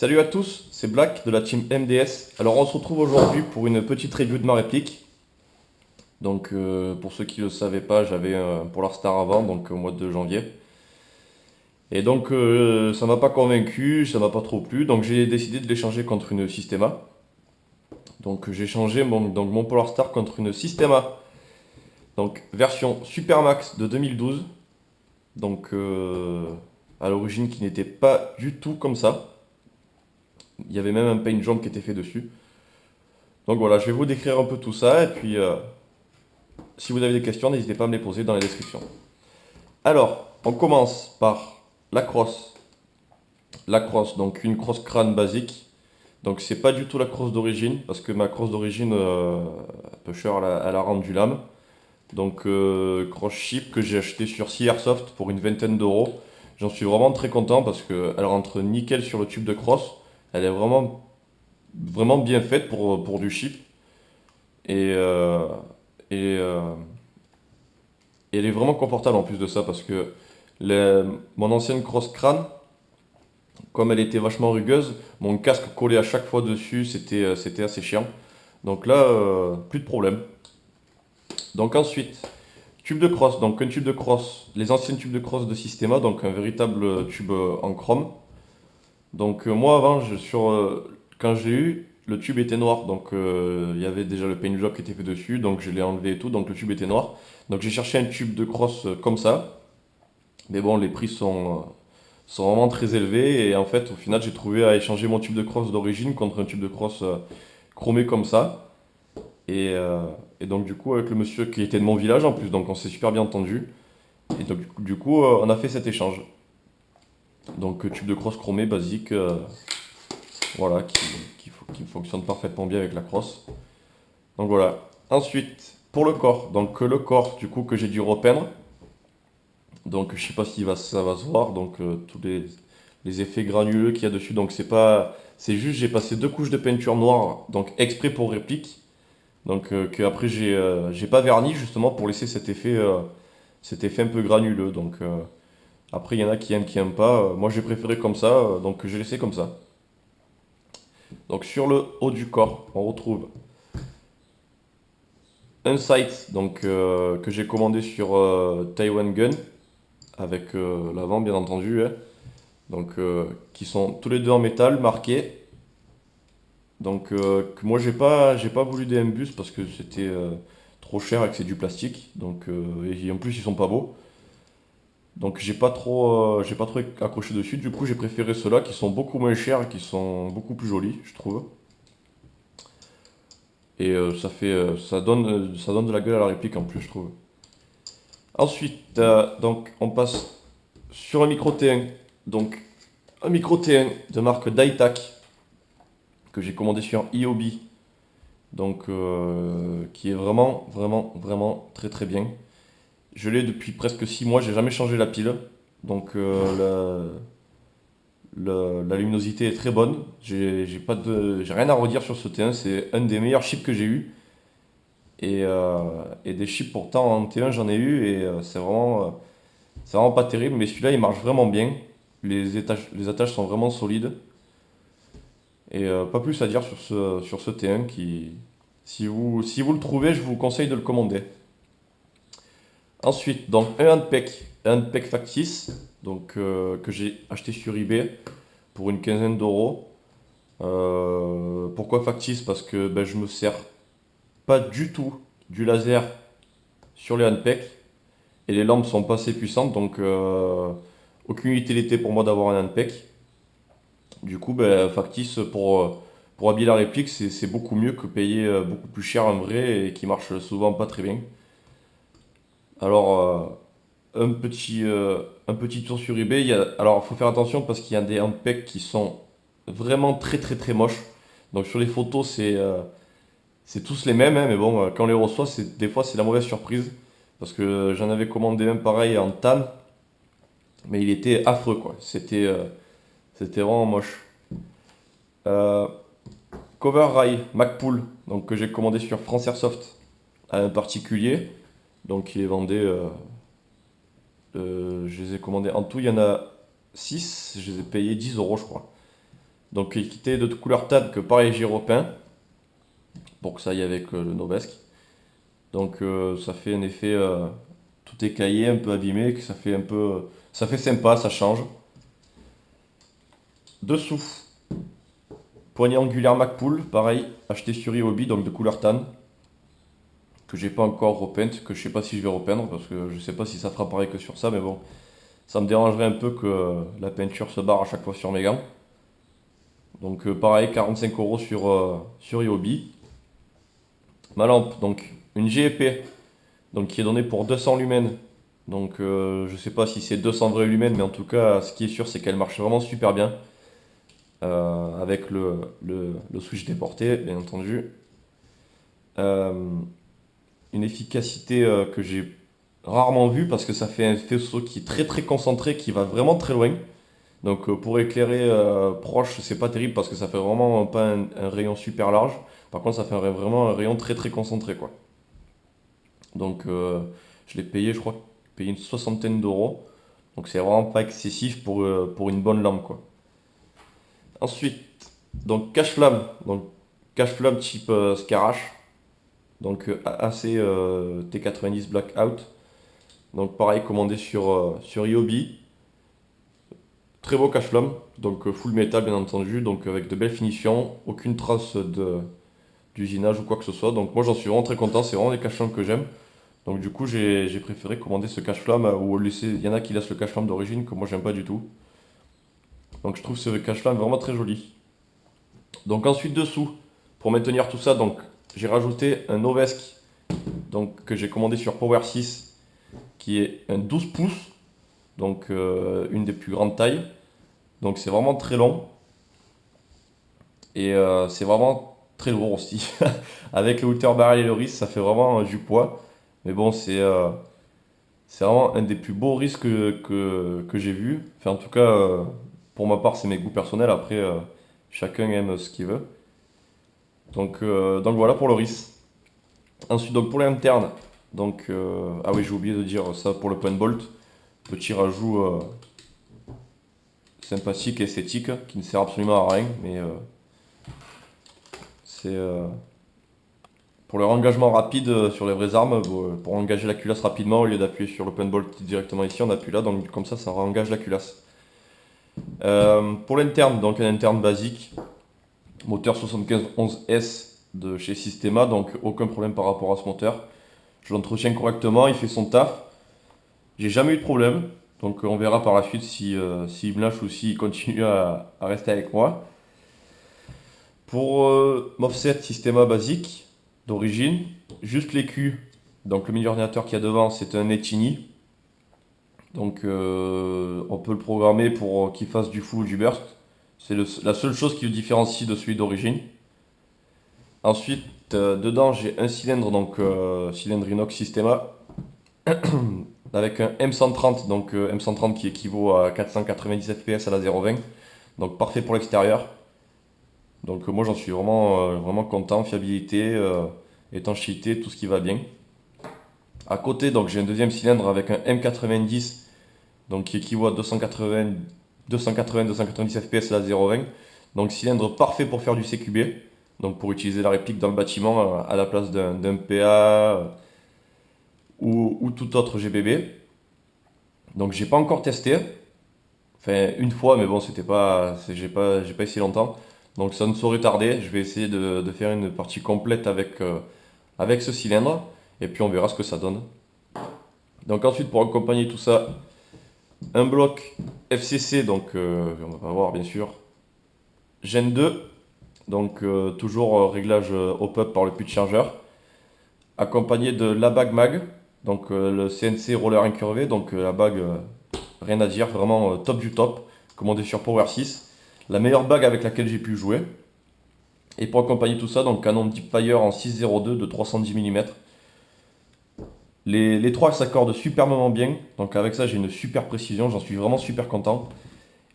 Salut à tous, c'est Black de la team MDS. Alors on se retrouve aujourd'hui pour une petite review de ma réplique. Donc pour ceux qui ne le savaient pas, j'avais un Star avant, donc au mois de janvier. Et donc ça m'a pas convaincu, ça m'a pas trop plu, donc j'ai décidé de l'échanger contre une Systema. Donc j'ai changé mon Star contre une Systema. Donc version Supermax de 2012. Donc à l'origine qui n'était pas du tout comme ça. Il y avait même un paint job qui était fait dessus. Donc voilà, je vais vous décrire un peu tout ça et puis si vous avez des questions, n'hésitez pas à me les poser dans la description. Alors, on commence par la crosse. La crosse, donc une crosse crâne basique. Donc c'est pas du tout la crosse d'origine, parce que ma crosse d'origine, pusher, elle a rendu l'âme. Donc crosse chip que j'ai acheté sur Airsoft pour une vingtaine d'euros. J'en suis vraiment très content parce qu'elle rentre nickel sur le tube de crosse. Elle est vraiment bien faite pour du chip. Et, euh, et, euh, et elle est vraiment confortable en plus de ça parce que mon ancienne crosse crâne, comme elle était vachement rugueuse, mon casque collé à chaque fois dessus, c'était assez chiant. Donc là, plus de problème. Donc ensuite, tube de crosse. Donc un tube de crosse, les anciennes tubes de crosse de Systema, donc un véritable tube en chrome. Donc moi avant, quand j'ai eu, le tube était noir. Donc il y avait déjà le paint job qui était fait dessus, donc je l'ai enlevé et tout, donc le tube était noir. Donc j'ai cherché un tube de crosse comme ça. Mais bon, les prix sont vraiment très élevés et en fait au final j'ai trouvé à échanger mon tube de crosse d'origine contre un tube de crosse chromé comme ça et, euh, et donc du coup avec le monsieur qui était de mon village en plus donc on s'est super bien entendu et donc du coup on a fait cet échange donc tube de crosse chromé basique voilà qui fonctionne parfaitement bien avec la crosse donc voilà ensuite pour le corps donc le corps du coup que j'ai dû repeindre donc je sais pas si ça va se voir donc tous les effets granuleux qu'il y a dessus. Donc c'est juste j'ai passé deux couches de peinture noire donc exprès pour réplique. Donc que après j'ai pas verni justement pour laisser cet effet un peu granuleux. Donc après il y en a qui aiment pas. Moi j'ai préféré comme ça donc j'ai laissé comme ça. Donc sur le haut du corps on retrouve un sight donc que j'ai commandé sur Taiwan Gun avec l'avant bien entendu, hein. Donc qui sont tous les deux en métal marqués. Donc que moi j'ai pas voulu des M-Bus parce que c'était trop cher et que c'est du plastique. Donc et en plus ils sont pas beaux. Donc j'ai pas trop accroché dessus. Du coup j'ai préféré ceux-là qui sont beaucoup moins chers et qui sont beaucoup plus jolis, je trouve. Et ça donne de la gueule à la réplique en plus, je trouve. Ensuite donc on passe sur un micro T1. Donc un micro T1 de marque Daitac que j'ai commandé sur IOB. Donc qui est vraiment très très bien. Je l'ai depuis presque 6 mois, j'ai jamais changé la pile. Donc la luminosité est très bonne. J'ai rien à redire sur ce T1, c'est un des meilleurs chips que j'ai eu. Et des chips pourtant en T1 j'en ai eu et c'est vraiment pas terrible, mais celui-là il marche vraiment bien. Les attaches sont vraiment solides. Et pas plus à dire sur ce T1 qui, si vous le trouvez, je vous conseille de le commander. Ensuite, donc un handpec factice, donc que j'ai acheté sur eBay pour une quinzaine d'euros. Pourquoi factice? Parce que ben, je me sers pas du tout du laser sur les handpecs et les lampes sont pas assez puissantes, donc aucune utilité pour moi d'avoir un handpec. Du coup, ben, factice pour habiller la réplique, c'est beaucoup mieux que payer beaucoup plus cher un vrai et qui marche souvent pas très bien. Alors, un petit tour sur eBay. Alors, il faut faire attention parce qu'il y a des handpegs qui sont vraiment très moches. Donc, sur les photos, c'est tous les mêmes, hein, mais bon, quand on les reçoit, des fois, c'est la mauvaise surprise. Parce que j'en avais commandé un pareil en tan, mais il était affreux, quoi. C'était vraiment moche. Euh, Cover Rail MacPool, donc que j'ai commandé sur France Airsoft à un particulier. Donc, il est vendé. Je les ai commandés en tout, il y en a 6, je les ai payés 10 euros, je crois. Donc qui était de couleur tan que pareil j'ai repeint pour que ça aille avec le Novesque. Donc ça fait un effet tout écaillé, un peu abîmé, que ça fait un peu, ça fait sympa, ça change. Dessous, poignée angulaire McPool, pareil, acheté sur Ryobi, donc de couleur tan, que j'ai pas encore repeinte, que je sais pas si je vais repeindre, parce que je sais pas si ça fera pareil que sur ça, mais bon, ça me dérangerait un peu que la peinture se barre à chaque fois sur mes gants. Donc pareil, 45 euros sur Ryobi. Ma lampe, donc une GEP, donc qui est donnée pour 200 lumens. Donc je sais pas si c'est 200 vrais lumens, mais en tout cas, ce qui est sûr, c'est qu'elle marche vraiment super bien. Avec le switch déporté, bien entendu. Euh, une efficacité que j'ai rarement vue parce que ça fait un faisceau qui est très très concentré, qui va vraiment très loin. Donc pour éclairer proche, c'est pas terrible parce que ça fait vraiment pas un rayon super large. Par contre, ça fait vraiment un rayon très très concentré quoi. Donc je l'ai payé, je crois, payé une soixantaine d'euros. Donc c'est vraiment pas excessif pour une bonne lampe quoi. Ensuite, donc cache-flamme. Donc cache-flamme type Scarache. Donc AC T90 Blackout. Donc pareil, commandé sur Ryobi. Très beau cache-flamme. Donc full métal bien entendu. Donc avec de belles finitions. Aucune trace d'usinage ou quoi que ce soit. Donc moi j'en suis vraiment très content. C'est vraiment des cache-flammes que j'aime. Donc du coup j'ai préféré commander ce cache-flamme ou laisser. Il y en a qui laissent le cache-flamme d'origine que moi j'aime pas du tout. Donc je trouve ce cache-flamme vraiment très joli. Donc ensuite dessous, pour maintenir tout ça, donc j'ai rajouté un Novesque donc, que j'ai commandé sur Power 6 qui est un 12 pouces, donc une des plus grandes tailles. Donc c'est vraiment très long et c'est vraiment très lourd aussi. Avec le hauteur barrel et le risque, ça fait vraiment du poids. Mais bon, c'est vraiment un des plus beaux risques que j'ai vu. Enfin, en tout cas, pour ma part, c'est mes goûts personnels. Après, chacun aime ce qu'il veut. Donc voilà pour le RIS. Ensuite, donc pour l'interne, donc ah oui, j'ai oublié de dire ça pour le point bolt. Petit rajout sympathique et esthétique qui ne sert absolument à rien, mais c'est pour leur engagement rapide sur les vraies armes, pour engager la culasse rapidement au lieu d'appuyer sur le point bolt directement ici, on appuie là, donc comme ça engage la culasse. Pour l'interne, donc un interne basique, moteur 7511S de chez Systema, donc aucun problème par rapport à ce moteur. Je l'entretiens correctement, il fait son taf. J'ai jamais eu de problème, donc on verra par la suite si, s'il me lâche ou s'il continue à rester avec moi. Pour m'offset Systema basique d'origine, juste l'écu, donc le mini ordinateur qu'il y a devant, c'est un Etini. Donc on peut le programmer pour qu'il fasse du full ou du burst. C'est la seule chose qui le différencie de celui d'origine. Ensuite, dedans, j'ai un cylindre, donc cylindre inox Systema, avec un M130, donc M130 qui équivaut à 490 fps à la 0,20. Donc parfait pour l'extérieur. Donc moi j'en suis vraiment content, fiabilité, étanchéité, tout ce qui va bien. À côté, donc j'ai un deuxième cylindre avec un M90, donc qui équivaut à 290 fps à la 0,20. Donc cylindre parfait pour faire du CQB, donc pour utiliser la réplique dans le bâtiment à la place d'un PA ou tout autre GBB. Donc j'ai pas encore testé, enfin une fois, mais bon j'ai pas essayé longtemps. Donc ça ne saurait tarder, je vais essayer de faire une partie complète avec ce cylindre, et puis on verra ce que ça donne. Donc ensuite pour accompagner tout ça, un bloc FCC, donc on va pas voir bien sûr, Gen 2, donc toujours réglage hop-up par le puits de chargeur, accompagné de la bague mag, donc le CNC roller incurvé, donc la bague, rien à dire, vraiment top du top, commandé sur Power 6, la meilleure bague avec laquelle j'ai pu jouer. Et pour accompagner tout ça, donc canon Deepfire en 6.02 de 310 mm. Les trois s'accordent superbement bien, donc avec ça j'ai une super précision, j'en suis vraiment super content.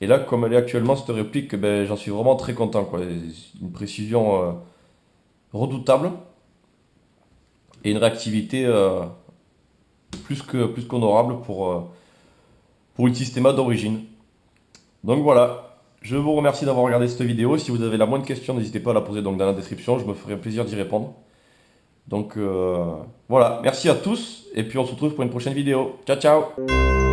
Et là, comme elle est actuellement, cette réplique, ben, j'en suis vraiment très content, quoi. Une précision redoutable et une réactivité plus qu'honorable pour une Systema d'origine. Donc voilà, Je vous remercie d'avoir regardé cette vidéo. Si vous avez la moindre question, n'hésitez pas à la poser donc dans la description. Je me ferai un plaisir d'y répondre. Donc voilà, merci à tous et puis on se retrouve pour une prochaine vidéo. Ciao ciao!